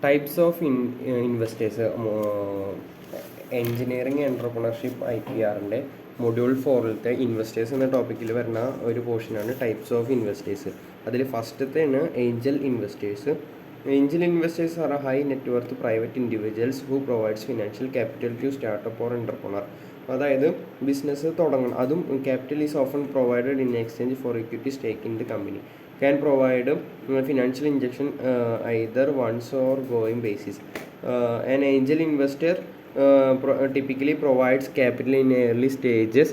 Types of investors engineering entrepreneurship IPRൻ്റെ module 4-ത്തെ investors എന്ന ടോപ്പിക്കിൽ വരുന്ന ഒരു പോർഷനാണ് ടൈപ്സ് ഓഫ് ഇൻവെസ്റ്റേഴ്സ്. അതിൽ ഫസ്റ്റത്തെയാണ് angel investors. Angel investors are high net worth private individuals who provides financial capital to startup or entrepreneur. അതായത് ബിസിനസ് തുടങ്ങണം, അതും capital is often provided in exchange for equity stake in the company. Can provide financial injection either once or going basis. An angel investor typically provides capital in early stages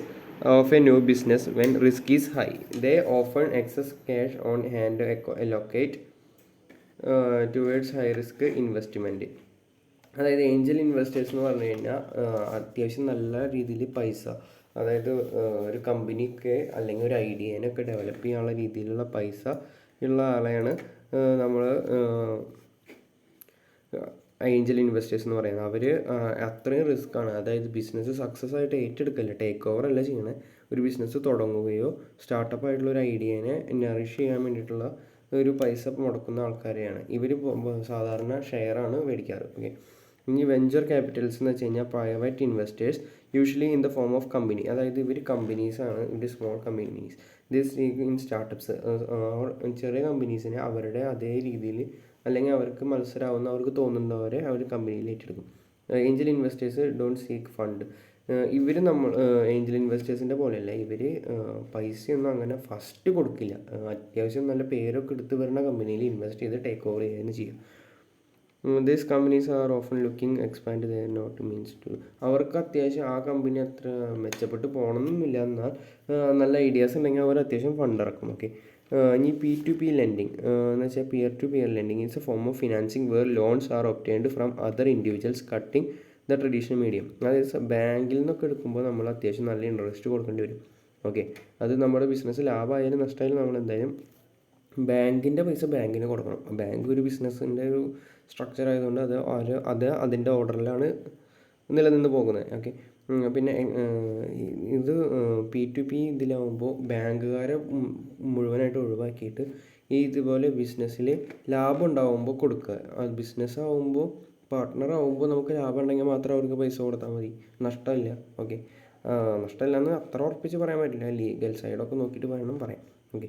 of a new business when risk is high. They often excess cash on hand allocate towards high risk investment. അതായത് Angel investors എന്ന് പറഞ്ഞു കഴിഞ്ഞാൽ അത്യാവശ്യം നല്ല രീതിയിൽ പൈസ, അതായത് ഒരു കമ്പനിക്ക് അല്ലെങ്കിൽ ഒരു ഐഡിയനൊക്കെ ഡെവലപ്പ് ചെയ്യാനുള്ള രീതിയിലുള്ള പൈസ ഉള്ള ആളെയാണ് നമ്മൾ ഏഞ്ചൽ ഇൻവെസ്റ്റേഴ്സ് എന്ന് പറയുന്നത്. അവർ അത്രയും റിസ്ക്കാണ്, അതായത് ബിസിനസ് സക്സസ് ആയിട്ട് ഏറ്റെടുക്കല്ല, ടേക്ക് ഓവർ അല്ല ചെയ്യണത്. ഒരു ബിസിനസ് തുടങ്ങുകയോ സ്റ്റാർട്ടപ്പ് ആയിട്ടുള്ള ഒരു ഐഡിയനെ നറിഷ് ചെയ്യാൻ വേണ്ടിയിട്ടുള്ള ഒരു പൈസ മുടക്കുന്ന ആൾക്കാരെയാണ് ഇവർ സാധാരണ ഷെയറാണ് മേടിക്കാറ്. ഓക്കെ, ഇനി വെഞ്ചർ ക്യാപിറ്റൽസ് എന്ന് വെച്ച് കഴിഞ്ഞാൽ private investors usually in the form of company. അതായത് ഇവർ കമ്പനീസാണ്, ഇവർ small companies this in startups. ചെറിയ കമ്പനീസിനെ അവരുടെ അതേ രീതിയിൽ അല്ലെങ്കിൽ അവർക്ക് മത്സരമാവുന്ന അവർക്ക് തോന്നുന്നവരെ അവർ കമ്പനിയിൽ ഏറ്റെടുക്കും. Angel investors don't seek fund. ഇവർ ഏഞ്ചൽ ഇൻവെസ്റ്റേഴ്സിൻ്റെ പോലെയല്ല, ഇവർ പൈസയൊന്നും അങ്ങനെ ഫസ്റ്റ് കൊടുക്കില്ല. അത്യാവശ്യം നല്ല പേരൊക്കെ എടുത്ത് വരുന്ന കമ്പനിയിൽ ഇൻവെസ്റ്റ് ചെയ്ത് ടേക്ക് ഓവർ ചെയ്യുകയാണ് ചെയ്യുക. These companies are often looking expand their not means to. അവർക്ക് അത്യാവശ്യം ആ കമ്പനി അത്ര മെച്ചപ്പെട്ട് പോകണമെന്നില്ല, എന്നാൽ നല്ല ഐഡിയാസ് ഉണ്ടെങ്കിൽ അവർ അത്യാവശ്യം ഫണ്ട് ഇറക്കും. ഓക്കെ, ഇനി P2P ലെൻഡിങ് എന്ന് വെച്ചാൽ peer to peer lending it's a form of financing where loans are obtained from other individuals cutting the traditional medium. അതായത് ബാങ്കിൽ നിന്നൊക്കെ എടുക്കുമ്പോൾ നമ്മൾ അത്യാവശ്യം നല്ല ഇൻട്രസ്റ്റ് കൊടുക്കേണ്ടി വരും. ഓക്കെ, അത് നമ്മുടെ ബിസിനസ് ലാഭമായാലും നഷ്ടമായാലും നമ്മൾ എന്തായാലും ബാങ്കിൻ്റെ പൈസ ബാങ്കിന് കൊടുക്കണം. ബാങ്ക് ഒരു ബിസിനസ്സിൻ്റെ ഒരു സ്ട്രക്ചർ ആയതുകൊണ്ട് അത് അതിൻ്റെ ഓർഡറിലാണ് നിലനിന്ന് പോകുന്നത്. ഓക്കെ, പിന്നെ ഇത് P2P ഇതിലാവുമ്പോൾ ബാങ്കുകാരെ മുഴുവനായിട്ട് ഒഴിവാക്കിയിട്ട് ഇതുപോലെ ബിസിനസ്സിൽ ലാഭം ഉണ്ടാവുമ്പോൾ കൊടുക്കുക. അത് ബിസിനസ് ആവുമ്പോൾ പാർട്ട്ണർ ആവുമ്പോൾ നമുക്ക് ലാഭം ഉണ്ടെങ്കിൽ മാത്രം അവർക്ക് പൈസ കൊടുത്താൽ മതി, നഷ്ടമില്ല. ഓക്കെ, നഷ്ടമില്ല എന്ന് അത്ര ഉറപ്പിച്ച് പറയാൻ പറ്റില്ല, ലീഗൽ സൈഡൊക്കെ നോക്കിയിട്ട് വേണം പറയാം. ഓക്കെ,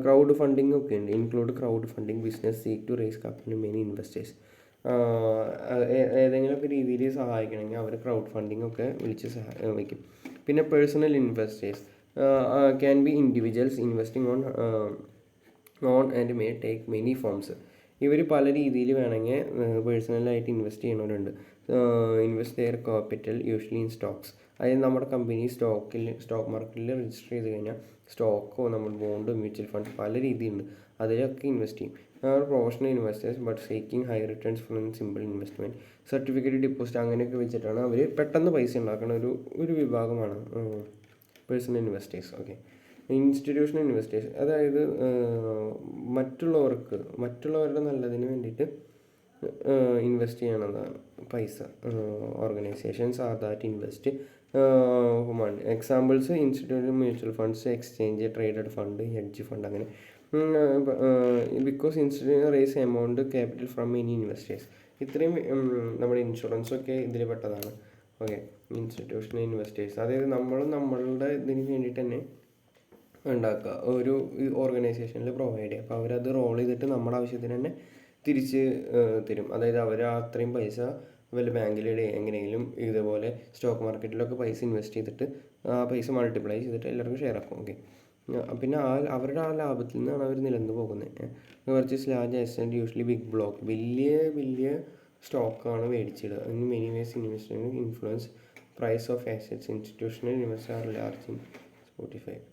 ക്രൗഡ് ഫണ്ടിങ് ഒക്കെ ഉണ്ട്. Include crowd funding business seek to raise capital many investors. ഏതെങ്കിലുമൊക്കെ രീതിയിൽ സഹായിക്കണമെങ്കിൽ അവർ ക്രൗഡ് ഫണ്ടിങ് ഒക്കെ വിളിച്ച് വയ്ക്കും. പിന്നെ personal investors can be individuals investing own and may take many forms. ഇവർ പല രീതിയിൽ വേണമെങ്കിൽ പേഴ്സണലായിട്ട് ഇൻവെസ്റ്റ് ചെയ്യണവരുണ്ട്. Invest their capital usually in stocks. അതായത് നമ്മുടെ കമ്പനി സ്റ്റോക്ക് മാർക്കറ്റിൽ രജിസ്റ്റർ ചെയ്ത് കഴിഞ്ഞാൽ സ്റ്റോക്കോ നമ്മൾ ബോണ്ട് മ്യൂച്വൽ ഫണ്ട് പല രീതിയുണ്ട്, അതിലൊക്കെ ഇൻവെസ്റ്റ് ചെയ്യും. Professional investors but seeking high returns from simple investment, certificate deposit അങ്ങനെയൊക്കെ വെച്ചിട്ടാണ് അവർ പെട്ടെന്ന് പൈസ ഉണ്ടാക്കുന്ന ഒരു വിഭാഗമാണ് personal investors. Okay, institutional investors അതായത് മറ്റുള്ളവരുടെ നല്ലതിന് വേണ്ടിയിട്ട് ഇൻവെസ്റ്റ് ചെയ്യണതാണ് പൈസ. Organisations are that invest money. Examples institution mutual funds, exchange traded fund, hedge fund അങ്ങനെ. Because institution raise amount capital from many investors. ഇത്രയും നമ്മുടെ ഇൻഷുറൻസൊക്കെ ഇതിൽ പെട്ടതാണ്. ഓക്കെ, ഇൻസ്റ്റിറ്റ്യൂഷണൽ ഇൻവെസ്റ്റേഴ്സ് അതായത് നമ്മളുടെ ഇതിന് വേണ്ടിയിട്ട് തന്നെ ഉണ്ടാക്കുക, ഒരു ഓർഗനൈസേഷനിൽ പ്രൊവൈഡ് ചെയ്യുക. അപ്പോൾ അവരത് റോൾ ചെയ്തിട്ട് നമ്മുടെ ആവശ്യത്തിന് തന്നെ തിരിച്ച് തരും. അതായത് അവർ അത്രയും പൈസ വല്ല ബാങ്കിലിടെ എങ്ങനെയെങ്കിലും ഇതുപോലെ സ്റ്റോക്ക് മാർക്കറ്റിലൊക്കെ പൈസ ഇൻവെസ്റ്റ് ചെയ്തിട്ട് ആ പൈസ മൾട്ടിപ്ലൈ ചെയ്തിട്ട് എല്ലാവർക്കും ഷെയർ ആക്കും. ഓക്കെ, പിന്നെ അവരുടെ ആ ലാഭത്തിൽ നിന്നാണ് അവർ നിലനിന്ന് പോകുന്നത്. Purchase large asset usually big block, വലിയ സ്റ്റോക്കാണ് മേടിച്ചിടുക. In many ways investment influence price of assets. Institutional investor are large in 45.